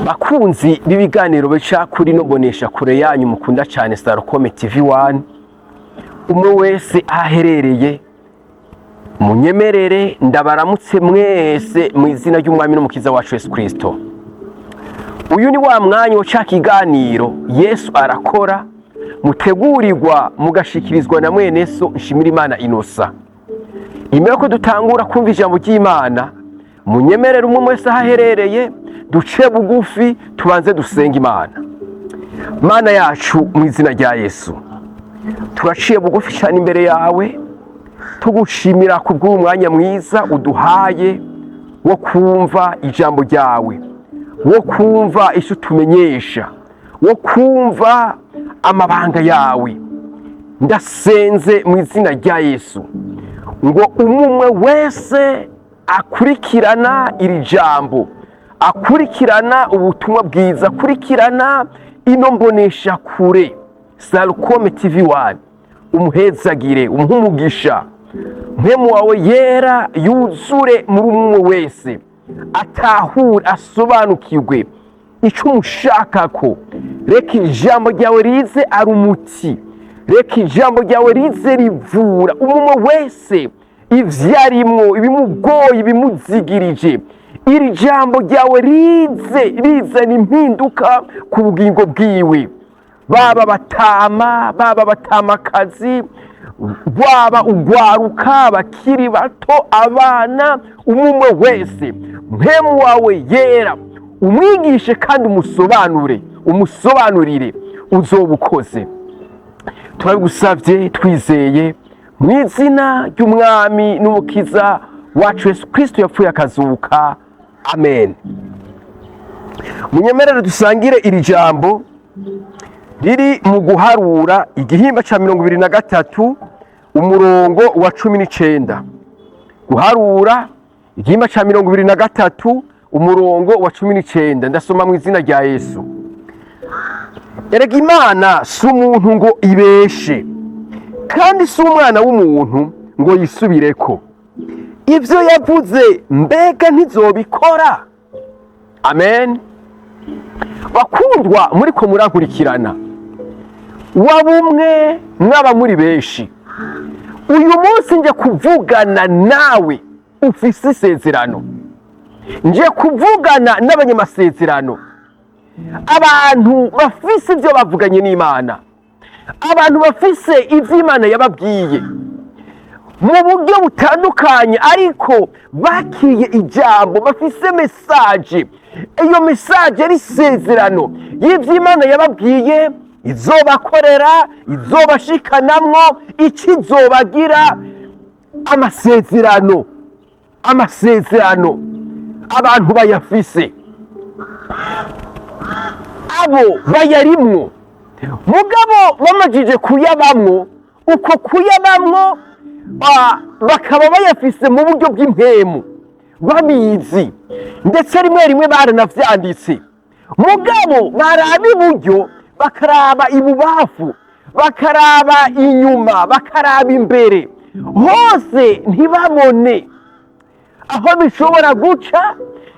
bakunzi b'ibiganiro bica kuri no bonesha kure yanyu mukunda cyane Starcom TV1, umwe wese aherereye munyemerere ndabaramutse mwese mu izina ry'umwami n'umukiza wacu Yesu Kristo. Uyu ni wa mwanya wa kiganiro Yesu arakora, mutegurirwa mugashikirizwa na mwene so Nshimirimana Innocent. Imbere ko dutangura kumva ijambo ry'Imana, munyemerere umwe wese aherereye duce bugufi tubanze dusenga Imana. Mana yacu mu izina rya Yesu, turaciye bugufi cyane imbere yawe, tugushimira kubw'uyu mwanya mwiza uduhaye wo kumva ijambo ryawe, wo kumva icyo tumenyesha, wo kumva amabanga yawe. Ndasenze mu izina rya Yesu ngo umwe wese akurikirana iri jambo, akurikirana ubutumwa bwiza, akurikirana ino mbonesha kure Starcom TV1, umuhezagire, umugisha, mpemu wawe yera yuzure muri umwe wese, atahure asobanukirwe icyo umushakako. Reka ijambo ryawe rize ari umuti, reka ijambo ryawe rize rivura umwe wese ivyarimwo, ibimugoye, ibimuzigirije. Iri jambo ryawe rizana impinduka ku bugingo bwiwe, baba batama, baba batamakazi, waba ugwaruka, bakiri bato, abana, umwe wese mpemu wawe yera umwigishe kandi umusobanurire uzobukoze. Turabigusavye twizeye mu izina ry'umwami n'umukiza wacu Yesu Kristo yapfuye akazuka. Amen. Munyemerere dusangire iri jambo riri mu guharura igihimba ca 23 umurongo wa 19. Guharura igihimba ca 23 umurongo wa 19. Ndasoma mu izina rya Yesu. Erega Imana si umuntu ngo ibeshe, kandi si umwana w'umuntu ngo yisubireko. Ivyo yavuze mbega ntizobikora? Amen. Bakundwa muriko murankurikirana, wabumwe mwaba muri benshi, uyu munsi nje kuvugana nawe ufise isezerano, nje kuvugana n'abanyamasezerano, abantu bafise ibyo bavuganye n'Imana, abantu bafise ivyo Imana yababwiye mu buryo butandukanye, ariko bakiye ijambo, bafise message. Iyo message ari isezerano y'ivyo Imana yababwiye, izobakorera, izobashikanamwo, ikizobagira. Amasezerano abantu bayafise, abo bayarimwo, mugabo bamajije kuyabamwo, uko kuyabamwo bakaba bayafise mu buryo bw'impemu, babizi, ndetse rimwe baranavyanditse. Mugabo baraba iburyo, bakaraba ibubafu, bakaraba inyuma, bakaraba imbere, hose ntibabone aho bishobora guca,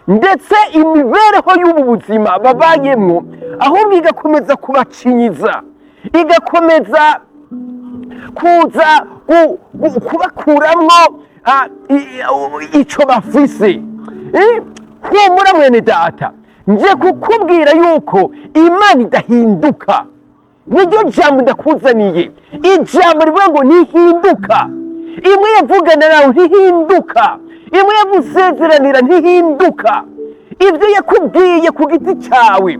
ndetse imibereho y'ubu buzima babayemwo ahubwo igakomeza kubacinyiza, igakomeza kuza kubakuramwo ico bafise. Humura mwene data, nje kukubwira yuko Imana idahinduka. Niryo jambo ndakuzaniye, ijambo rivuga ngo ntihinduka. Imwe yavugana nawe ntihinduka, imwe yagusezeranira ntihinduka. Ibyo yakubwiye ku giti cyawe,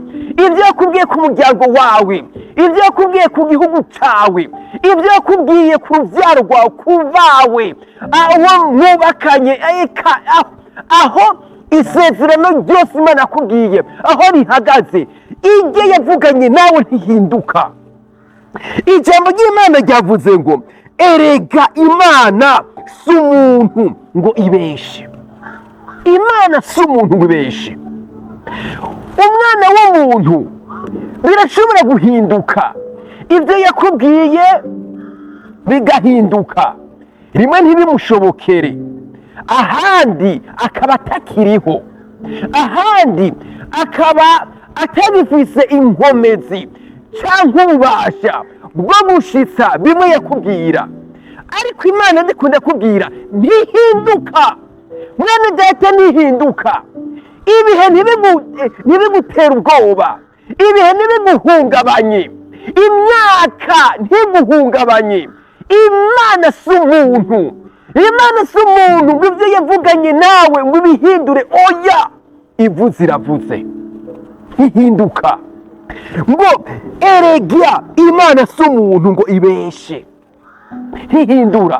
ibyo yakubwiye ku muryango wawe, ibyo yakubwiye ku gihugu cyawe, ibyo yakubwiye ku rubyaro rwawe, ku bawe, aho mwubakanye, aho isezerano ryose Imana yakubwiye aho rihagaze, ibyo yavuganye nawe ntihinduka. Ijambo ry'Imana ryavuze ngo erega Imana si umuntu ngo ibeshe. Imana si umuntu ngo ibeshe. Umwana w'umuntu birashobora guhinduka, ibyo yakubwiye bigahinduka, rimwe ntibimushobokere, ahandi akaba atakiriho, ahandi akaba atagifise inkomezi cyangwa ububasha bwo gushitsa bimwe yakubwira. Ariko Imana ndikunda kubwira ntihinduka, mwene data ntihinduka. Ibihe ntibigutera ubwoba, ibihe ntibiguhungabanye, imyaka ntiguhungabanye. Imana si umuntu, Imana si umuntu ngo ibyo yavuganye nawe ngo ibihindure. Oya, ivuze iravuze, ntihinduka. Ngo eregya, Imana si umuntu ngo ibeshe, ntihindura.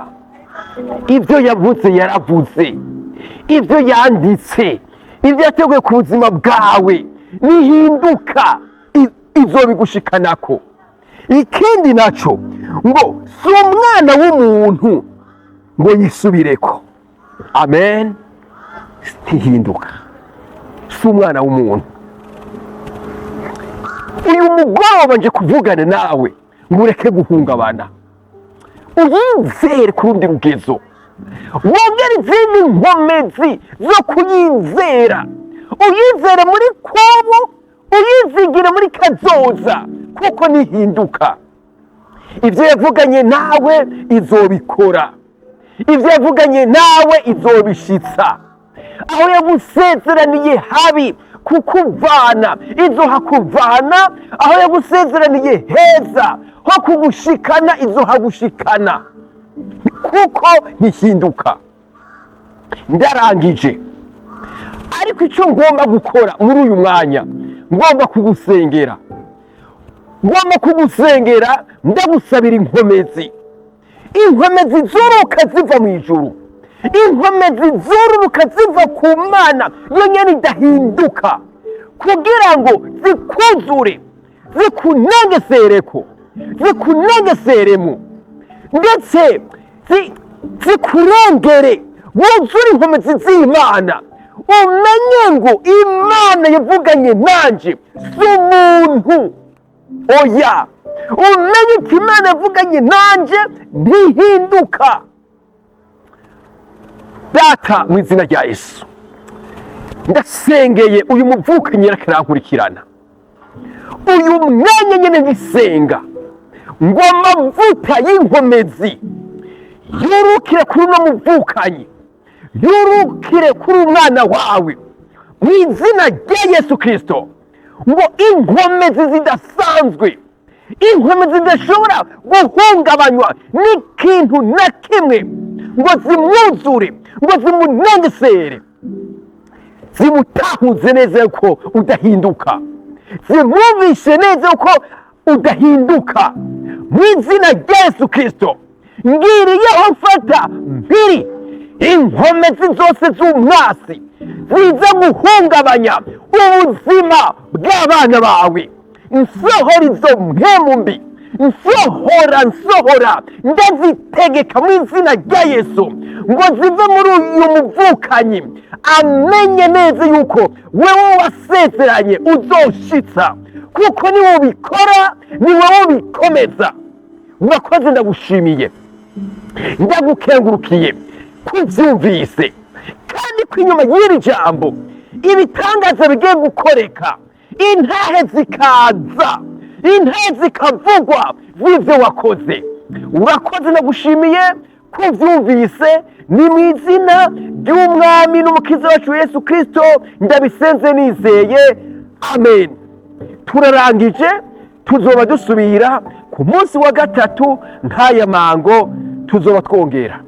Ibyo yavuze yaravuze, ibyo yanditse, ibyo yateguye ku buzima bwawe ntihinduka, izo bigushikanako. Ikindi naco ngo si umwana w'umuntu ngo yisubireko. Amen. Ntihinduka, si umwana w'umuntu. Uyu mugoroba nje kuvugana nawe ngo ureke guhungabana, uyizere ku rundi rugezo, wongere izindi nkomezi zo kuyizera. Uyizere muri kobo, uyizigire muri kazoza, kuko ntihinduka. Ibyo yavuganye nawe izobikora, ibyo yavuganye nawe izobishitsa. Aho yagusezeraniye habi kukuvana, izohakuvana. Aho yagusezeraniye heza ho kugushikana, izohagushikana, kuko ntihinduka. Ndarangije, ariko icyo ngomba gukora muri uyu mwanya, ngomba kugusengera, ndagusabira inkomezi, inkomezi zuruka ziva mu ijuru, inkomezi zuruka ziva ku Mana yonyine idahinduka, kugira ngo zikuzure, zikunegeseremo, ndetse zikurengere, wuzure inkomezi z'Imana. Umenye ngo Imana yavuganye nanje si umuntu. Oya, umenye ko Imana yavuganye nanje ntihinduka. Data, mu izina rya Yesu, ndasengeye uyu muvukanyi arakurikirana, uyu mwanya nyine ngisenga ngo amavuta y'inkomezi yurukire kuri uno muvukanyi, yurukire kuri umwana wawe mu izina rya Yesu Kristo. Ngo inkomezi zidasanzwe, inkomezi zidashobora guhungabanywa n'ikintu na kimwe, ngo zimwuzure, ngo zimunengesere, zimutahuze neza ko udahinduka, zimwumvishe neza ko udahinduka. Mu izina rya Yesu Kristo ngiriyeho mfata mpiri inkomezi zose z'umwasi ziza guhungabanya ubuzima bw'abana bawe. Nsohora izo mpemu mbi, nsohora ndazitegeka mu izina rya Yesu, ngo zive muri uyu muvukanyi. Amenye neza yuko wewe wasezeranye uzoshitsa, kuko ni wowe ubikora, ni wowe ubikomeza. Urakoze, ndagushimiye, ndagukengurukiye kubyumvise, kandi ko inyuma y'iri jambo ibitangaza bigiye gukoreka, intahe zikaza, intahe zikavugwa z'ibyo wakoze. Urakoze, ndagushimiye kubyumvise. Ni mu izina ry'Umwami n'Umukiza wacu Yesu Kristo ndabisenze nizeye, amen. Turarangije, tuzoba dusubira ku munsi wa gatatu nk'aya mango, tuzoba twongera.